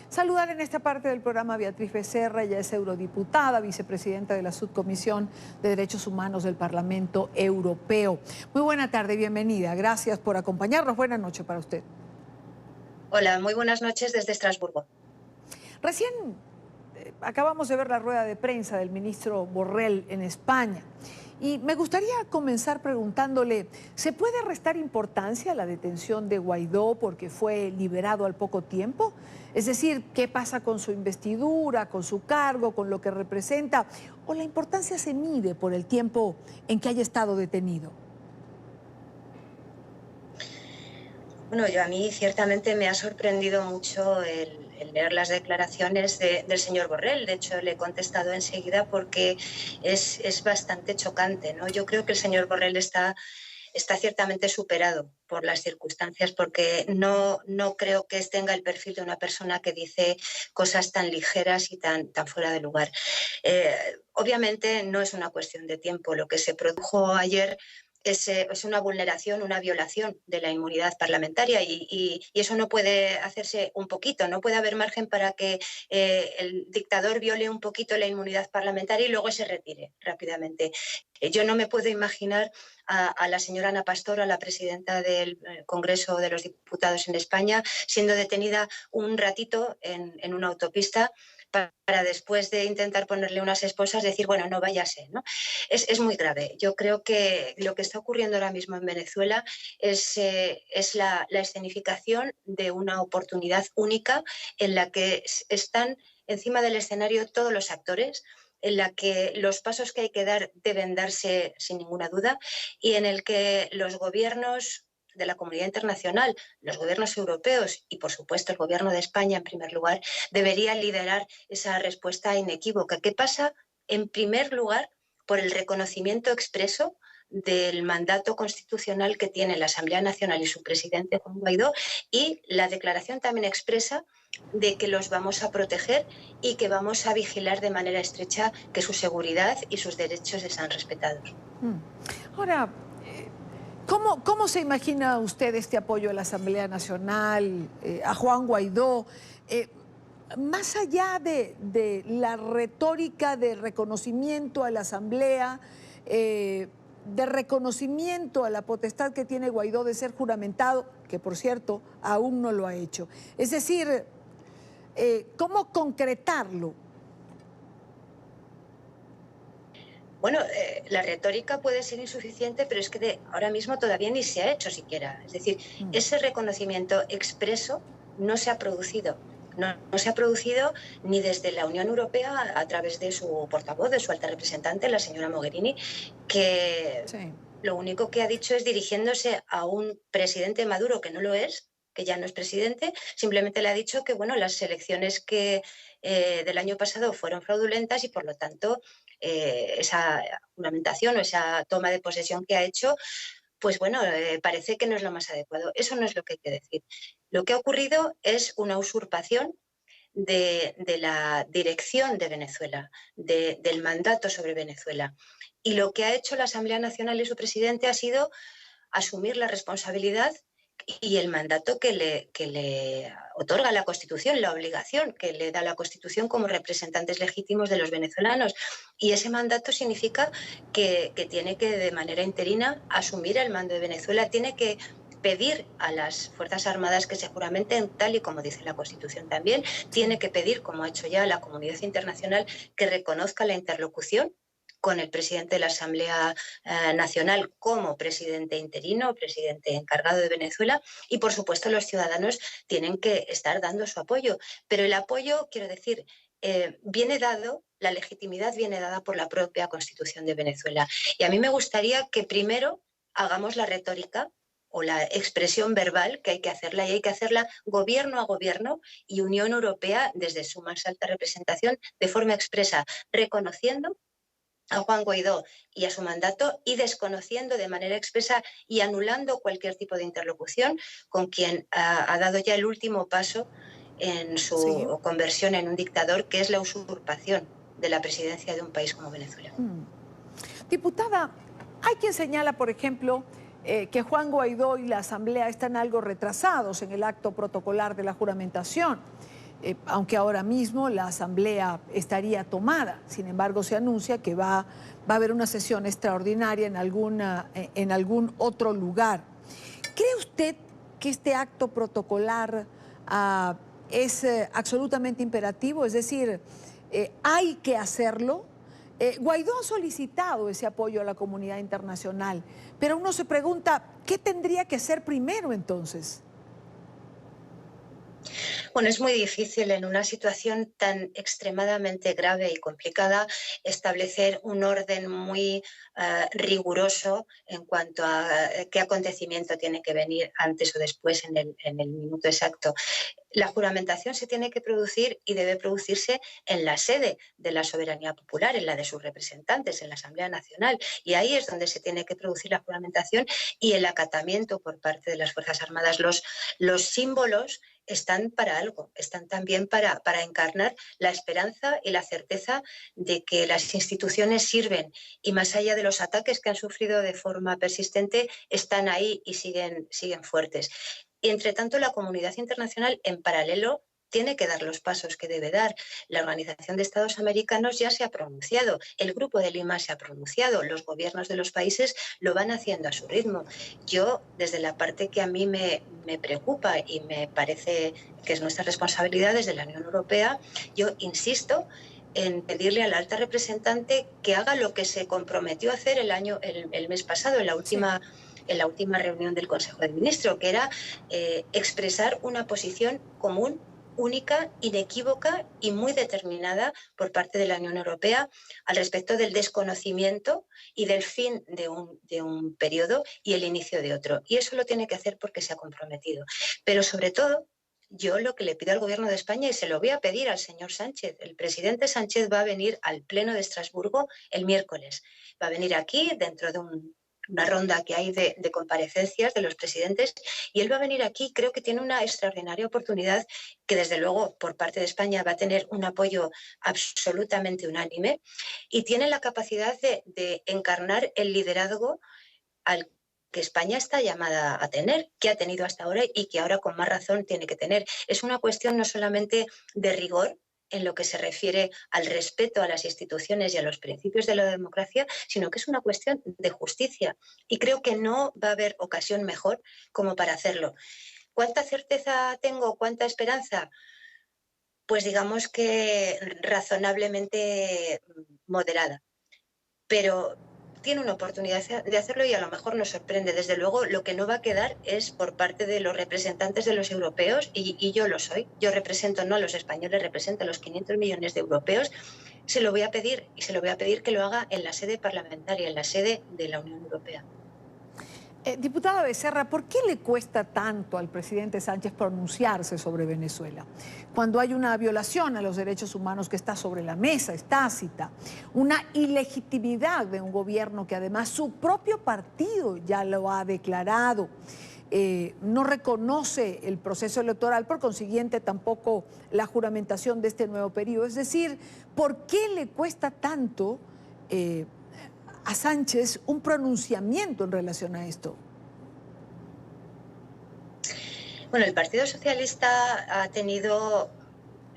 saludar en esta parte del programa a Beatriz Becerra. Ella es eurodiputada, vicepresidenta de la Subcomisión de Derechos Humanos del Parlamento Europeo. Muy buena tarde, bienvenida. Gracias por acompañarnos. Buenas noches para usted. Hola, muy buenas noches desde Estrasburgo. Recién acabamos de ver la rueda de prensa del ministro Borrell en España. Y me gustaría comenzar preguntándole, ¿se puede restar importancia a la detención de Guaidó porque fue liberado al poco tiempo? Es decir, ¿qué pasa con su investidura, con su cargo, con lo que representa? ¿O la importancia se mide por el tiempo en que haya estado detenido? Bueno, a mí ciertamente me ha sorprendido mucho el leer las declaraciones del señor Borrell. De hecho, le he contestado enseguida porque es bastante chocante, ¿no? Yo creo que el señor Borrell está ciertamente superado por las circunstancias, porque no creo que tenga el perfil de una persona que dice cosas tan ligeras y tan fuera de lugar. Obviamente no es una cuestión de tiempo. Lo que se produjo ayer es una vulneración, una violación de la inmunidad parlamentaria y eso no puede hacerse un poquito, no puede haber margen para que el dictador viole un poquito la inmunidad parlamentaria y luego se retire rápidamente. Yo no me puedo imaginar a la señora Ana Pastor, a la presidenta del Congreso de los Diputados en España, siendo detenida un ratito en una autopista para después de intentar ponerle unas esposas decir, bueno, no váyase, ¿no? Es muy grave. Yo creo que lo que está ocurriendo ahora mismo en Venezuela es la escenificación de una oportunidad única en la que están encima del escenario todos los actores, en la que los pasos que hay que dar deben darse sin ninguna duda y en el que los gobiernos de la comunidad internacional, los gobiernos europeos y, por supuesto, el gobierno de España, en primer lugar, deberían liderar esa respuesta inequívoca. ¿Qué pasa? En primer lugar, por el reconocimiento expreso del mandato constitucional que tiene la Asamblea Nacional y su presidente, Juan Guaidó, y la declaración también expresa de que los vamos a proteger y que vamos a vigilar de manera estrecha que su seguridad y sus derechos sean respetados. Ahora, ¿cómo se imagina usted este apoyo a la Asamblea Nacional, a Juan Guaidó? Más allá de la retórica de reconocimiento a la Asamblea, de reconocimiento a la potestad que tiene Guaidó de ser juramentado, que por cierto aún no lo ha hecho. Es decir, ¿cómo concretarlo? Bueno, la retórica puede ser insuficiente, pero es que ahora mismo todavía ni se ha hecho siquiera. Es decir, ese reconocimiento expreso no se ha producido. No se ha producido ni desde la Unión Europea a través de su portavoz, de su alta representante, la señora Mogherini, que sí, lo único que ha dicho es, dirigiéndose a un presidente Maduro que no lo es, que ya no es presidente, simplemente le ha dicho que bueno, las elecciones del año pasado fueron fraudulentas y por lo tanto esa juramentación o esa toma de posesión que ha hecho, pues bueno, parece que no es lo más adecuado. Eso no es lo que hay que decir. Lo que ha ocurrido es una usurpación de la dirección de Venezuela, del mandato sobre Venezuela. Y lo que ha hecho la Asamblea Nacional y su presidente ha sido asumir la responsabilidad y el mandato que le otorga la Constitución, la obligación que le da la Constitución como representantes legítimos de los venezolanos. Y ese mandato significa que tiene que, de manera interina, asumir el mando de Venezuela, tiene que pedir a las Fuerzas Armadas que se juramenten, tal y como dice la Constitución también, tiene que pedir, como ha hecho ya la comunidad internacional, que reconozca la interlocución con el presidente de la Asamblea Nacional como presidente interino, presidente encargado de Venezuela, y por supuesto los ciudadanos tienen que estar dando su apoyo. Pero el apoyo, quiero decir, viene dado, la legitimidad viene dada por la propia Constitución de Venezuela. Y a mí me gustaría que primero hagamos la retórica o la expresión verbal, que hay que hacerla, y hay que hacerla gobierno a gobierno y Unión Europea desde su más alta representación de forma expresa, reconociendo a Juan Guaidó y a su mandato y desconociendo de manera expresa y anulando cualquier tipo de interlocución con quien ha dado ya el último paso en su conversión en un dictador, que es la usurpación de la presidencia de un país como Venezuela. Diputada, hay quien señala, por ejemplo, que Juan Guaidó y la Asamblea están algo retrasados en el acto protocolar de la juramentación. aunque ahora mismo la asamblea estaría tomada. Sin embargo, se anuncia que va a haber una sesión extraordinaria en algún otro lugar. ¿Cree usted que este acto protocolar es absolutamente imperativo? Es decir, hay que hacerlo. Guaidó ha solicitado ese apoyo a la comunidad internacional, pero uno se pregunta, ¿qué tendría que ser primero entonces? Bueno, es muy difícil en una situación tan extremadamente grave y complicada establecer un orden muy riguroso en cuanto a qué acontecimiento tiene que venir antes o después en el minuto exacto. La juramentación se tiene que producir y debe producirse en la sede de la soberanía popular, en la de sus representantes, en la Asamblea Nacional. Y ahí es donde se tiene que producir la juramentación y el acatamiento por parte de las Fuerzas Armadas. Los símbolos están para algo, están también para encarnar la esperanza y la certeza de que las instituciones sirven y más allá de los ataques que han sufrido de forma persistente, están ahí y siguen fuertes. Y entre tanto, la comunidad internacional en paralelo tiene que dar los pasos que debe dar. La Organización de Estados Americanos ya se ha pronunciado, el Grupo de Lima se ha pronunciado, los gobiernos de los países lo van haciendo a su ritmo. Yo, desde la parte que a mí me preocupa y me parece que es nuestra responsabilidad desde la Unión Europea, yo insisto en pedirle a la alta representante que haga lo que se comprometió a hacer el mes pasado, Sí. en la última reunión del Consejo de Ministros, que era expresar una posición común, única, inequívoca y muy determinada por parte de la Unión Europea al respecto del desconocimiento y del fin de un periodo y el inicio de otro. Y eso lo tiene que hacer porque se ha comprometido. Pero sobre todo, yo lo que le pido al Gobierno de España, y se lo voy a pedir al señor Sánchez, el presidente Sánchez va a venir al Pleno de Estrasburgo el miércoles. Va a venir aquí dentro de una ronda que hay de comparecencias de los presidentes y él va a venir aquí, creo que tiene una extraordinaria oportunidad que desde luego por parte de España va a tener un apoyo absolutamente unánime y tiene la capacidad de encarnar el liderazgo al que España está llamada a tener, que ha tenido hasta ahora y que ahora con más razón tiene que tener. Es una cuestión no solamente de rigor en lo que se refiere al respeto a las instituciones y a los principios de la democracia, sino que es una cuestión de justicia. Y creo que no va a haber ocasión mejor como para hacerlo. ¿Cuánta certeza tengo? ¿Cuánta esperanza? Pues digamos que razonablemente moderada. Pero tiene una oportunidad de hacerlo y a lo mejor nos sorprende. Desde luego, lo que no va a quedar es por parte de los representantes de los europeos, y yo lo soy. Yo represento no a los españoles, represento a los 500 millones de europeos. Se lo voy a pedir y se lo voy a pedir que lo haga en la sede parlamentaria, en la sede de la Unión Europea. Diputada Becerra, ¿por qué le cuesta tanto al presidente Sánchez pronunciarse sobre Venezuela? Cuando hay una violación a los derechos humanos que está sobre la mesa, es tácita, una ilegitimidad de un gobierno que además su propio partido ya lo ha declarado, no reconoce el proceso electoral, por consiguiente tampoco la juramentación de este nuevo periodo. Es decir, ¿por qué le cuesta tanto a Sánchez un pronunciamiento en relación a esto? Bueno, el Partido Socialista ha tenido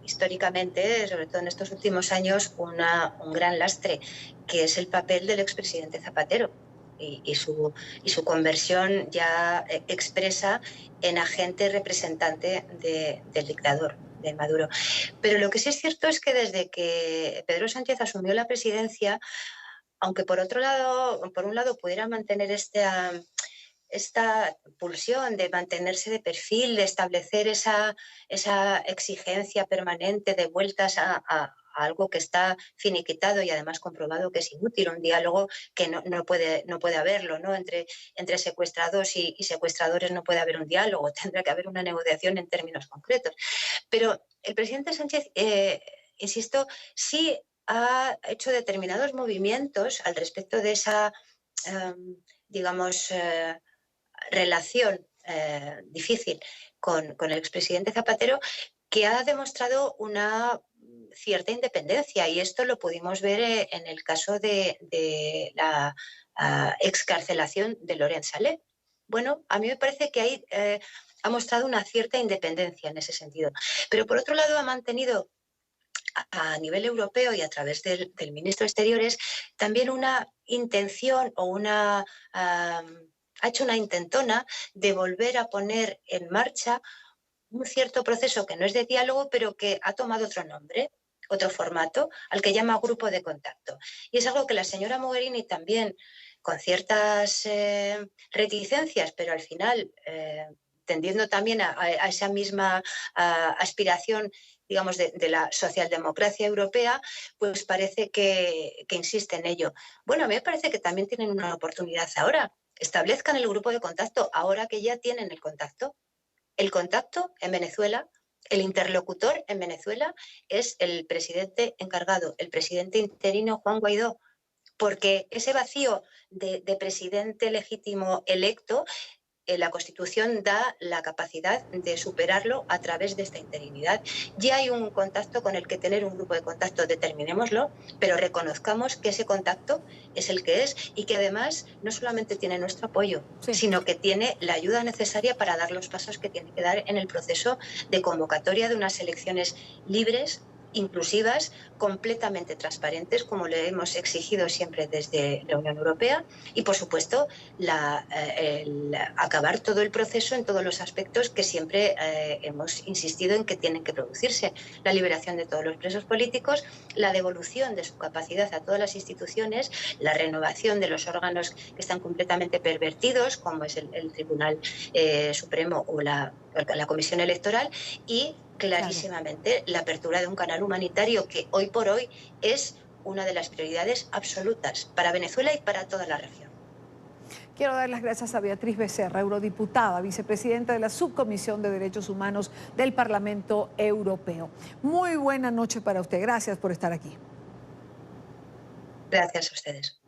históricamente, sobre todo en estos últimos años, un gran lastre, que es el papel del expresidente Zapatero y su conversión ya expresa en agente representante del dictador, de Maduro. Pero lo que sí es cierto es que desde que Pedro Sánchez asumió la presidencia, aunque por un lado pudiera mantener esta pulsión de mantenerse de perfil, de establecer esa exigencia permanente de vueltas a algo que está finiquitado y además comprobado que es inútil, un diálogo que no puede haberlo, ¿no? Entre secuestrados y secuestradores no puede haber un diálogo, tendrá que haber una negociación en términos concretos. Pero el presidente Sánchez, insisto, sí ha hecho determinados movimientos al respecto de esa, digamos, relación difícil con el expresidente Zapatero, que ha demostrado una cierta independencia, y esto lo pudimos ver en el caso de la excarcelación de Lorent Saleh. Bueno, a mí me parece que hay ha mostrado una cierta independencia en ese sentido. Pero por otro lado ha mantenido a nivel europeo y a través del ministro de Exteriores también una intención o ha hecho una intentona de volver a poner en marcha un cierto proceso que no es de diálogo, pero que ha tomado otro nombre, otro formato, al que llama grupo de contacto. Y es algo que la señora Mogherini también, con ciertas reticencias, pero al final tendiendo también a esa misma aspiración, digamos, de la socialdemocracia europea, pues parece que insiste en ello. Bueno, a mí me parece que también tienen una oportunidad ahora. Establezcan el grupo de contacto ahora que ya tienen el contacto. El contacto en Venezuela, el interlocutor en Venezuela es el presidente encargado, el presidente interino Juan Guaidó, porque ese vacío de presidente legítimo electo, la Constitución da la capacidad de superarlo a través de esta interinidad. Ya hay un contacto con el que tener un grupo de contacto, determinémoslo, pero reconozcamos que ese contacto es el que es y que además no solamente tiene nuestro apoyo, Sí. sino que tiene la ayuda necesaria para dar los pasos que tiene que dar en el proceso de convocatoria de unas elecciones libres, inclusivas, completamente transparentes, como le hemos exigido siempre desde la Unión Europea, y por supuesto el acabar todo el proceso en todos los aspectos que siempre hemos insistido en que tienen que producirse: la liberación de todos los presos políticos, la devolución de su capacidad a todas las instituciones, la renovación de los órganos que están completamente pervertidos, como es el Tribunal Supremo o la Comisión Electoral, y clarísimamente la apertura de un canal humanitario que hoy por hoy es una de las prioridades absolutas para Venezuela y para toda la región. Quiero dar las gracias a Beatriz Becerra, eurodiputada, vicepresidenta de la Subcomisión de Derechos Humanos del Parlamento Europeo. Muy buena noche para usted. Gracias por estar aquí. Gracias a ustedes.